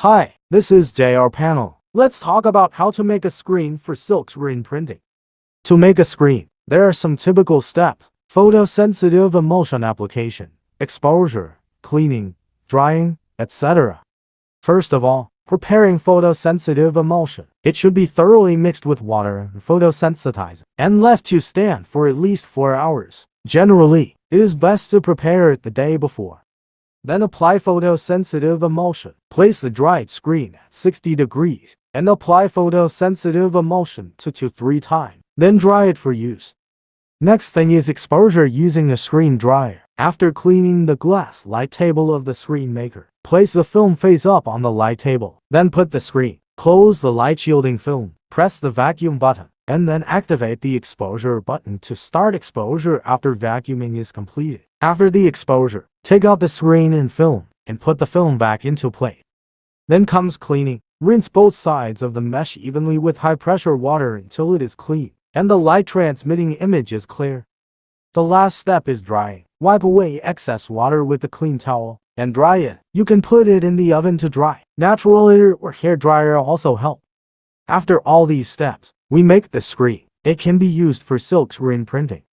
Hi, this is JRPanel. Let's talk about how to make a screen for silkscreen printing. To make a screen, there are some typical steps: photosensitive emulsion application, exposure, cleaning, drying, etc. First of all, preparing photosensitive emulsion. It should be thoroughly mixed with water and photosensitized and left to stand for at least 4 hours. Generally, it is best to prepare it the day before. Then apply photosensitive emulsion. Place the dried screen at 60 degrees and apply photosensitive emulsion 2 to 3 times. Then dry it for use. Next thing is exposure using a screen dryer. After cleaning the glass light table of the screen maker, place the film face up on the light table. Then put the screen. Close the light shielding film. Press the vacuum button and then activate the exposure button to start exposure after vacuuming is completed. After the exposure, take out the screen and film and put the film back into place. Then comes cleaning. Rinse both sides of the mesh evenly with high pressure water until it is clean and the light transmitting image is clear. The last step is drying. Wipe away excess water with a clean towel and dry it. You can put it in the oven to dry. Natural air or hair dryer also help. After all these steps, we make the screen. It can be used for silkscreen printing.